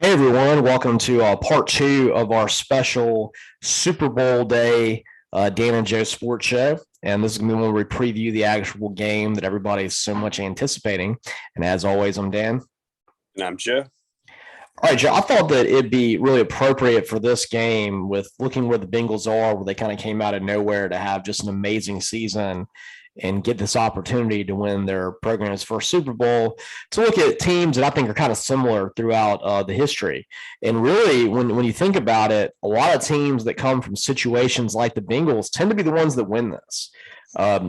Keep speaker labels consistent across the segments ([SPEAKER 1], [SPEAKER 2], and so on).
[SPEAKER 1] Hey everyone, welcome to part two of our special Super Bowl day Dan and Joe Sports Show. And this is going to be when we preview the actual game that everybody is so much anticipating. And as always, I'm Dan.
[SPEAKER 2] And I'm Joe.
[SPEAKER 1] All right, Joe, I thought that it'd be really appropriate for this game with looking where the Bengals are, where they kind of came out of nowhere to have just an amazing season and get this opportunity to win their program's first Super Bowl, to look at teams that I think are kind of similar throughout the history. And really, when you think about it, a lot of teams that come from situations like the Bengals tend to be the ones that win this.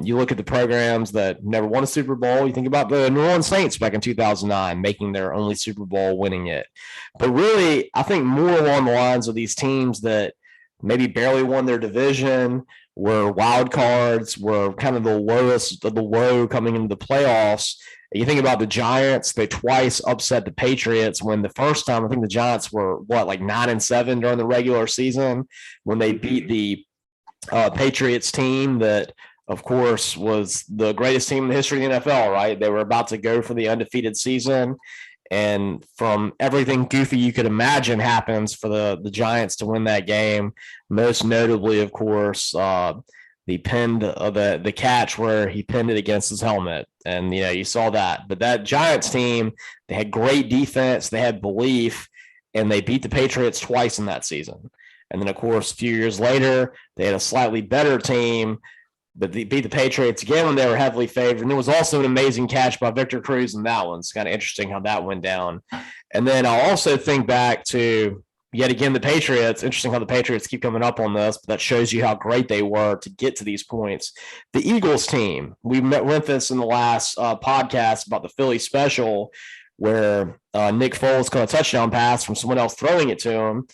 [SPEAKER 1] You look at the programs that never won a Super Bowl. You think about the New Orleans Saints back in 2009, making their only Super Bowl, winning it. But really, I think more along the lines of these teams that maybe barely won their division, were wild cards, were kind of the lowest of the low coming into the playoffs. You think about the Giants, they twice upset the Patriots when the first time, I think the Giants were like 9-7 during the regular season when they beat the Patriots team that, of course, was the greatest team in the history of the NFL, right? They were about to go for the undefeated season. And from everything goofy you could imagine happens for the Giants to win that game, most notably, of course, the pinned the catch where he pinned it against his helmet. And, you saw that. But that Giants team, they had great defense, they had belief, and they beat the Patriots twice in that season. And then, of course, a few years later, they had a slightly better team, but they beat the Patriots again when they were heavily favored. And there was also an amazing catch by Victor Cruz in that one. It's kind of interesting how that went down. And then I'll also think back to, yet again, the Patriots. Interesting how the Patriots keep coming up on this, but that shows you how great they were to get to these points. The Eagles team, we went this in the last podcast about the Philly special, where Nick Foles caught a touchdown pass from someone else throwing it to him.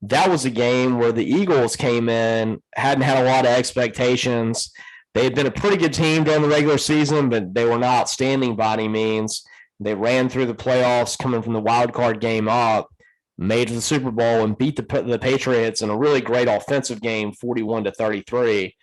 [SPEAKER 1] That was a game where the Eagles came in, hadn't had a lot of expectations. They had been a pretty good team during the regular season, but they were not outstanding by any means. They ran through the playoffs, coming from the wild card game up, made the Super Bowl, and beat the Patriots in a really great offensive game, 41-33.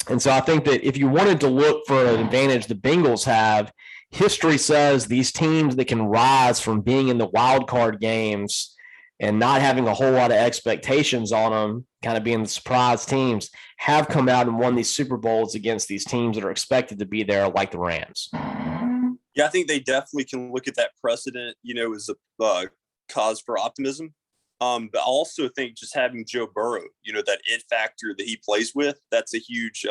[SPEAKER 1] And so I think that if you wanted to look for an advantage the Bengals have, history says these teams that can rise from being in the wild card games and not having a whole lot of expectations on them, kind of being the surprise teams, have come out and won these Super Bowls against these teams that are expected to be there, like the Rams.
[SPEAKER 2] Yeah, I think they definitely can look at that precedent, as a cause for optimism. But I also think just having Joe Burrow, that it factor that he plays with, that's a huge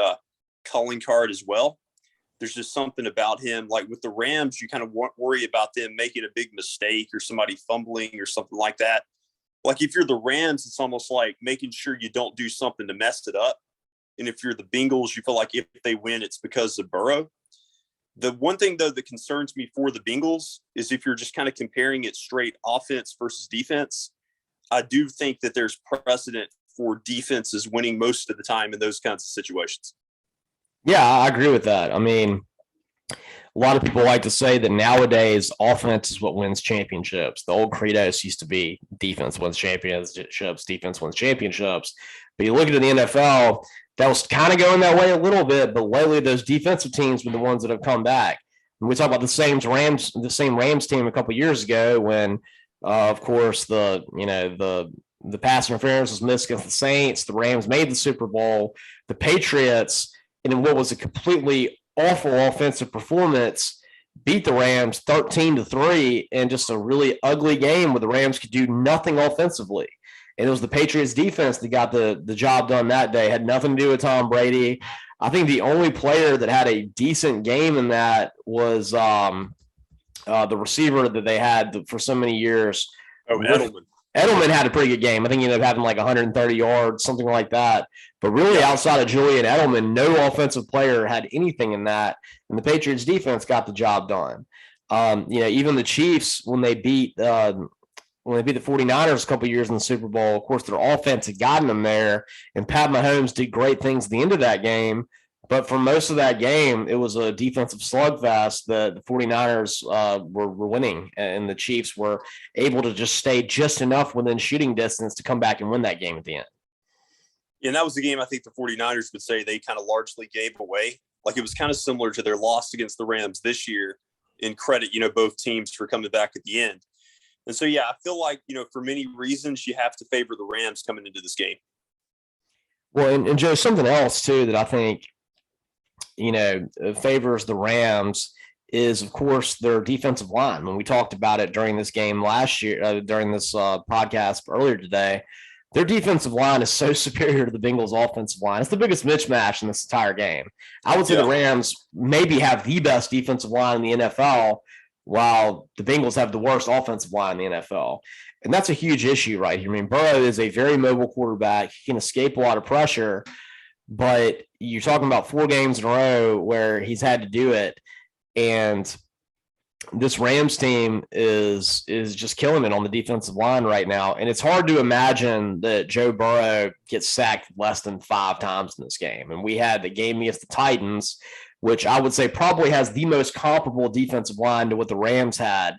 [SPEAKER 2] calling card as well. There's just something about him. Like with the Rams, you kind of worry about them making a big mistake or somebody fumbling or something like that. Like if you're the Rams, it's almost like making sure you don't do something to mess it up. And if you're the Bengals, you feel like if they win, it's because of Burrow. The one thing, though, that concerns me for the Bengals is if you're just kind of comparing it straight offense versus defense, I do think that there's precedent for defenses winning most of the time in those kinds of situations.
[SPEAKER 1] Yeah, I agree with that. I mean, a lot of people like to say that nowadays offense is what wins championships. The old credos used to be defense wins championships, defense wins championships. But you look at the NFL, that was kind of going that way a little bit, but lately those defensive teams were the ones that have come back. And we talk about the same Rams team a couple of years ago when, of course, the pass interference was missed against the Saints. The Rams made the Super Bowl. The Patriots, in what was a completely awful offensive performance, beat the Rams 13-3 in just a really ugly game where the Rams could do nothing offensively. And it was the Patriots defense that got the job done that day. Had nothing to do with Tom Brady. I think the only player that had a decent game in that was the receiver that they had for so many years.
[SPEAKER 2] Oh, Edelman.
[SPEAKER 1] Edelman had a pretty good game. I think he ended up having like 130 yards, something like that. But really, outside of Julian Edelman, no offensive player had anything in that. And the Patriots defense got the job done. Even the Chiefs, when they beat the 49ers a couple of years in the Super Bowl, of course, their offense had gotten them there. And Pat Mahomes did great things at the end of that game. But for most of that game, it was a defensive slugfest that the 49ers were winning, and the Chiefs were able to just stay just enough within shooting distance to come back and win that game at the end.
[SPEAKER 2] Yeah, and that was the game I think the 49ers would say they kind of largely gave away. Like it was kind of similar to their loss against the Rams this year, in credit, both teams for coming back at the end. And so, yeah, I feel like, for many reasons, you have to favor the Rams coming into this game.
[SPEAKER 1] Well, and Joe, something else too that I think, favors the Rams is, of course, their defensive line. When we talked about it during this game last year, during this podcast earlier today, their defensive line is so superior to the Bengals' offensive line. It's the biggest mismatch in this entire game. I would say the Rams maybe have the best defensive line in the NFL, while the Bengals have the worst offensive line in the NFL. And that's a huge issue right here. I mean, Burrow is a very mobile quarterback. He can escape a lot of pressure, but you're talking about 4 games in a row where he's had to do it. And this Rams team is just killing it on the defensive line right now. And it's hard to imagine that Joe Burrow gets sacked less than 5 times in this game. And we had the game against the Titans, which I would say probably has the most comparable defensive line to what the Rams had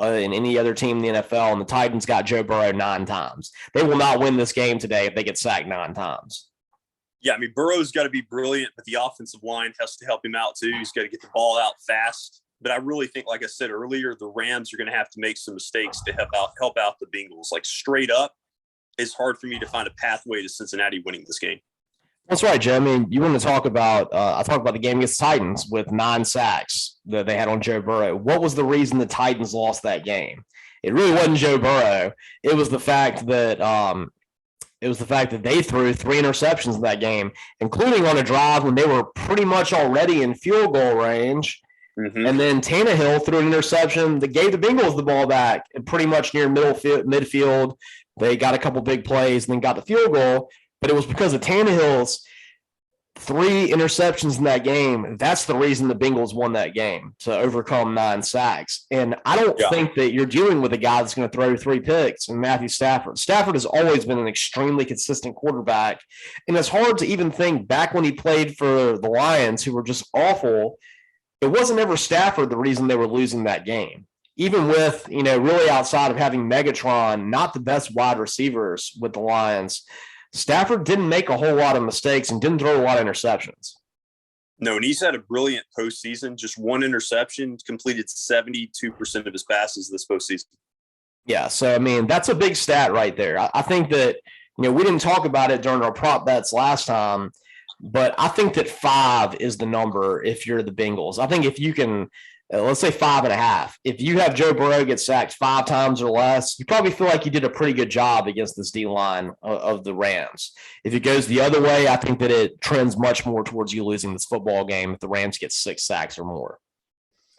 [SPEAKER 1] in any other team in the NFL. And the Titans got Joe Burrow 9 times. They will not win this game today if they get sacked 9 times.
[SPEAKER 2] Yeah, I mean, Burrow's got to be brilliant, but the offensive line has to help him out too. He's got to get the ball out fast. But I really think, like I said earlier, the Rams are going to have to make some mistakes to help out the Bengals. Like, straight up, it's hard for me to find a pathway to Cincinnati winning this game.
[SPEAKER 1] That's right, Joe. I mean, you want to talk about I talked about the game against the Titans with 9 sacks that they had on Joe Burrow. What was the reason the Titans lost that game? It really wasn't Joe Burrow. It was the fact that they threw 3 interceptions in that game, including on a drive when they were pretty much already in field goal range. Mm-hmm. And then Tannehill threw an interception that gave the Bengals the ball back and pretty much near midfield. They got a couple big plays and then got the field goal. But it was because of Tannehill's 3 interceptions in that game. That's the reason the Bengals won that game, to overcome 9 sacks. And I don't think that you're dealing with a guy that's going to throw 3 picks in Matthew Stafford. Stafford has always been an extremely consistent quarterback. And it's hard to even think back when he played for the Lions, who were just awful. It wasn't ever Stafford the reason they were losing that game. Even with, really outside of having Megatron, not the best wide receivers with the Lions, Stafford didn't make a whole lot of mistakes and didn't throw a lot of interceptions.
[SPEAKER 2] No, and he's had a brilliant postseason. Just 1 interception, completed 72% of his passes this postseason.
[SPEAKER 1] Yeah, so, I mean, that's a big stat right there. I think that, we didn't talk about it during our prop bets last time, but I think that 5 is the number if you're the Bengals. I think if you can, let's say 5.5, if you have Joe Burrow get sacked 5 times or less, you probably feel like you did a pretty good job against this D-line of the Rams. If it goes the other way, I think that it trends much more towards you losing this football game if the Rams get 6 sacks or more.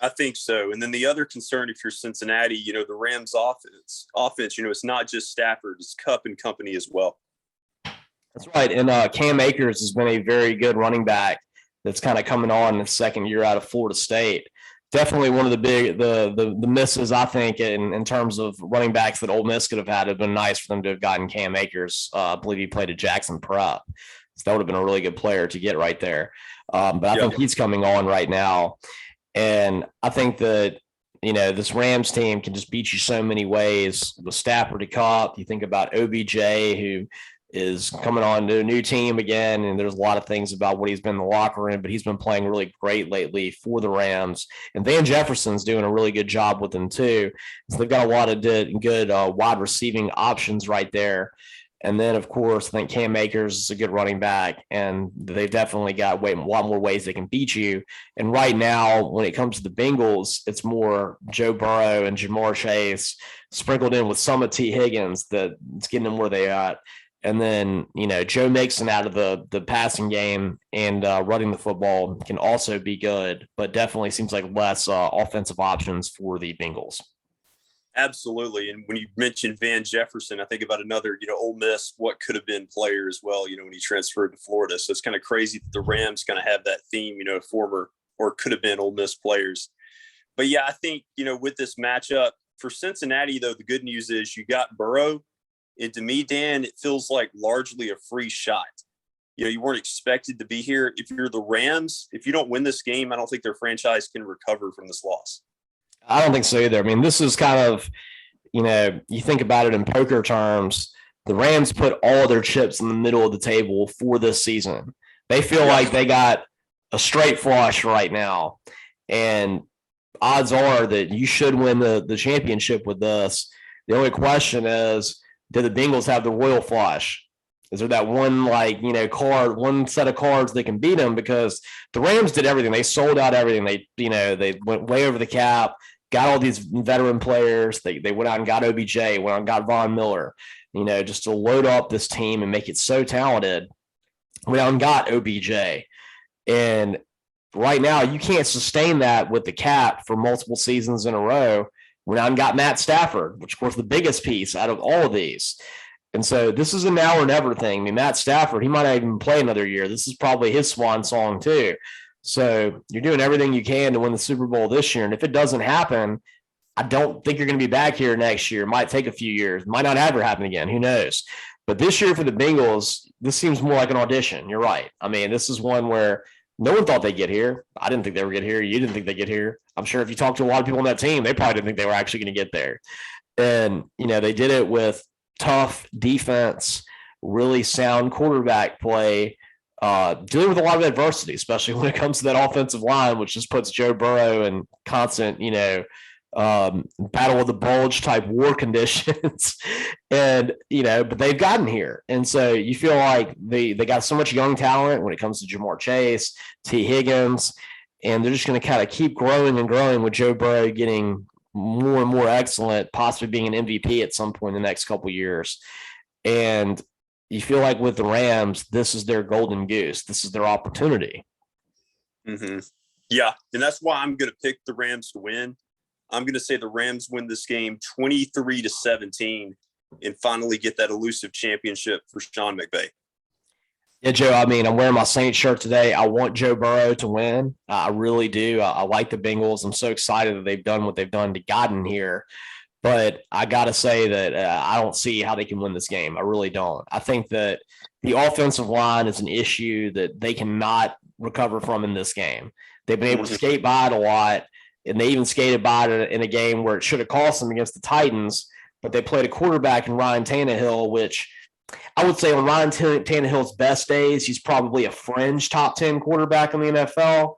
[SPEAKER 2] I think so. And then the other concern, if you're Cincinnati, the Rams offense, it's not just Stafford, it's Kupp and company as well.
[SPEAKER 1] That's right. And Cam Akers has been a very good running back that's kind of coming on in the second year out of Florida State. Definitely one of the big the misses, I think, in terms of running backs that Ole Miss could have had. It would have been nice for them to have gotten Cam Akers. I believe he played at Jackson Prep. So that would have been a really good player to get right there. But I think he's coming on right now. And I think that, this Rams team can just beat you so many ways with Stafford to Kupp. You think about OBJ, who is coming on to a new team again, and there's a lot of things about what he's been in the locker room, but he's been playing really great lately for the Rams. And Van Jefferson's doing a really good job with them too. So they've got a lot of good wide receiving options right there. And then, of course, I think Cam Akers is a good running back, and they've definitely got a lot more ways they can beat you. And right now, when it comes to the Bengals, it's more Joe Burrow and Jamar Chase sprinkled in with some of T. Higgins that's getting them where they are. And then, Joe Mixon out of the passing game and running the football can also be good, but definitely seems like less offensive options for the Bengals.
[SPEAKER 2] Absolutely. And when you mentioned Van Jefferson, I think about another, Ole Miss, what could have been player as well, when he transferred to Florida. So it's kind of crazy that the Rams kind of have that theme, former or could have been Ole Miss players. But yeah, I think, with this matchup for Cincinnati, though, the good news is you got Burrow. And to me, Dan, it feels like largely a free shot. You weren't expected to be here. If you're the Rams, if you don't win this game, I don't think their franchise can recover from this loss.
[SPEAKER 1] I don't think so either. I mean, this is kind of, you think about it in poker terms, the Rams put all their chips in the middle of the table for this season. They feel like they got a straight flush right now. And odds are that you should win the championship with this. The only question is, do the Bengals have the royal flush? Is there that one card, one set of cards that can beat them? Because the Rams did everything. They sold out everything. They went way over the cap, got all these veteran players. They went out and got OBJ, went out and got Von Miller, just to load up this team and make it so talented. Went out and got OBJ. And right now, you can't sustain that with the cap for multiple seasons in a row. Went out and got Matt Stafford, which, of course, the biggest piece out of all of these. And so this is a now or never thing. I mean, Matt Stafford, he might not even play another year. This is probably his swan song too. So you're doing everything you can to win the Super Bowl this year. And if it doesn't happen, I don't think you're going to be back here next year. It might take a few years. It might not ever happen again. Who knows? But this year for the Bengals, this seems more like an audition. You're right. I mean, this is one where no one thought they'd get here. I didn't think they would get here. You didn't think they'd get here. I'm sure if you talk to a lot of people on that team, they probably didn't think they were actually going to get there. And, they did it with tough defense, really sound quarterback play, dealing with a lot of adversity, especially when it comes to that offensive line, which just puts Joe Burrow in constant, battle of the bulge type war conditions. And, but they've gotten here. And so you feel like they got so much young talent when it comes to Jamar Chase, T. Higgins, and they're just going to kind of keep growing and growing with Joe Burrow getting more and more excellent, possibly being an MVP at some point in the next couple of years. And you feel like with the Rams, this is their golden goose. This is their opportunity.
[SPEAKER 2] Mm-hmm. Yeah, and that's why I'm going to pick the Rams to win. I'm going to say the Rams win this game 23-17 and finally get that elusive championship for Sean McVay.
[SPEAKER 1] Yeah, Joe, I mean, I'm wearing my Saints shirt today. I want Joe Burrow to win. I really do. I like the Bengals. I'm so excited that they've done what they've done to gotten here. But I got to say that I don't see how they can win this game. I really don't. I think that the offensive line is an issue that they cannot recover from in this game. They've been able to skate by it a lot, and they even skated by it in a game where it should have cost them against the Titans, but they played a quarterback in Ryan Tannehill, which I would say on Ryan Tannehill's best days, he's probably a fringe top 10 quarterback in the NFL.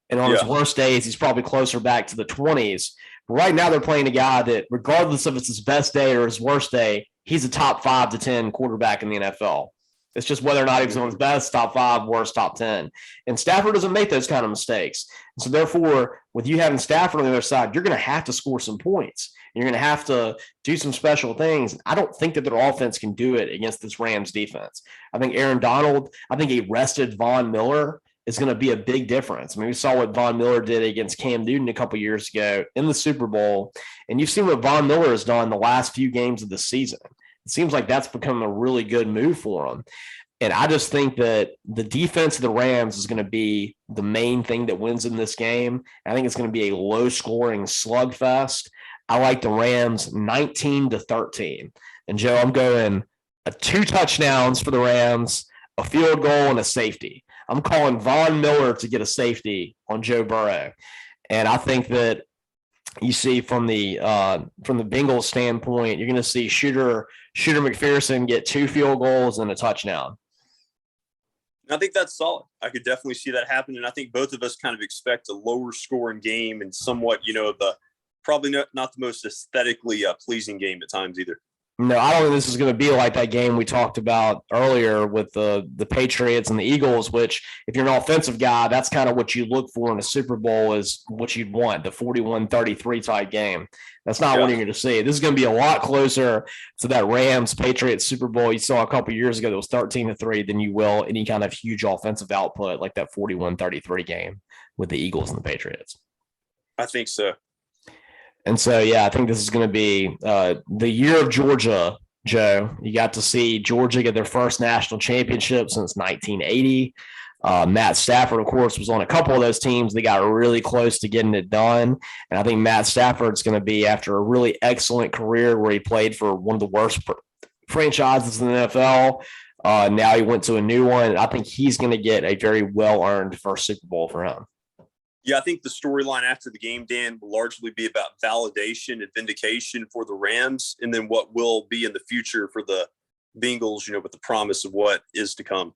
[SPEAKER 1] And on his worst days, he's probably closer back to the 20s. But right now, they're playing a guy that, regardless if it's his best day or his worst day, he's a top 5 to 10 quarterback in the NFL. It's just whether or not he was on his best, top 5, worst, top 10. And Stafford doesn't make those kind of mistakes. So therefore, with you having Stafford on the other side, you're going to have to score some points. You're going to have to do some special things. I don't think that their offense can do it against this Rams defense. I think Aaron Donald, I think he rested Von Miller is going to be a big difference. I mean, we saw what Von Miller did against Cam Newton a couple years ago in the Super Bowl, and you've seen what Von Miller has done the last few games of the season. It seems like that's become a really good move for him. And I just think that the defense of the Rams is going to be the main thing that wins in this game. I think it's going to be a low-scoring slugfest. I like the Rams 19-13. And, Joe, I'm going 2 touchdowns for the Rams, a field goal, and a safety. I'm calling Von Miller to get a safety on Joe Burrow. And I think that you see from the Bengals standpoint, you're going to see Shooter McPherson get 2 field goals and a touchdown.
[SPEAKER 2] I think that's solid. I could definitely see that happen. And I think both of us kind of expect a lower scoring game and somewhat, the probably not the most aesthetically pleasing game at times either.
[SPEAKER 1] No, I don't think this is going to be like that game we talked about earlier with the Patriots and the Eagles, which if you're an offensive guy, that's kind of what you look for in a Super Bowl is what you'd want, the 41-33 type game. That's not what you're going to see. This is going to be a lot closer to that Rams-Patriots Super Bowl you saw a couple of years ago that was 13-3 than you will any kind of huge offensive output like that 41-33 game with the Eagles and the Patriots.
[SPEAKER 2] I think so.
[SPEAKER 1] And so, yeah, I think this is going to be the year of Georgia, Joe. You got to see Georgia get their first national championship since 1980. Matt Stafford, of course, was on a couple of those teams. They got really close to getting it done. And I think Matt Stafford's going to be, after a really excellent career where he played for one of the worst franchises in the NFL, now he went to a new one. I think he's going to get a very well-earned first Super Bowl for him.
[SPEAKER 2] Yeah, I think the storyline after the game, Dan, will largely be about validation and vindication for the Rams, and then what will be in the future for the Bengals, with the promise of what is to come.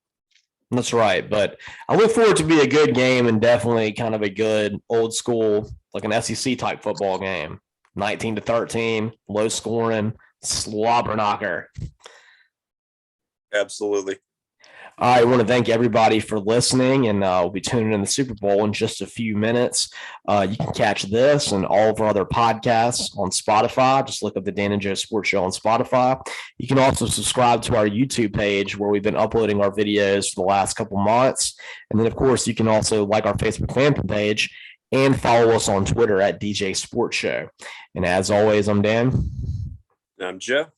[SPEAKER 1] That's right. But I look forward to be a good game and definitely kind of a good old school, like an SEC type football game. 19-13, low scoring, slobber knocker.
[SPEAKER 2] Absolutely.
[SPEAKER 1] I want to thank everybody for listening, and we'll be tuning in the Super Bowl in just a few minutes. You can catch this and all of our other podcasts on Spotify. Just look up the Dan and Joe Sports Show on Spotify. You can also subscribe to our YouTube page where we've been uploading our videos for the last couple months. And then, of course, you can also like our Facebook fan page and follow us on Twitter at DJ Sports Show. And as always, I'm Dan.
[SPEAKER 2] And I'm Joe.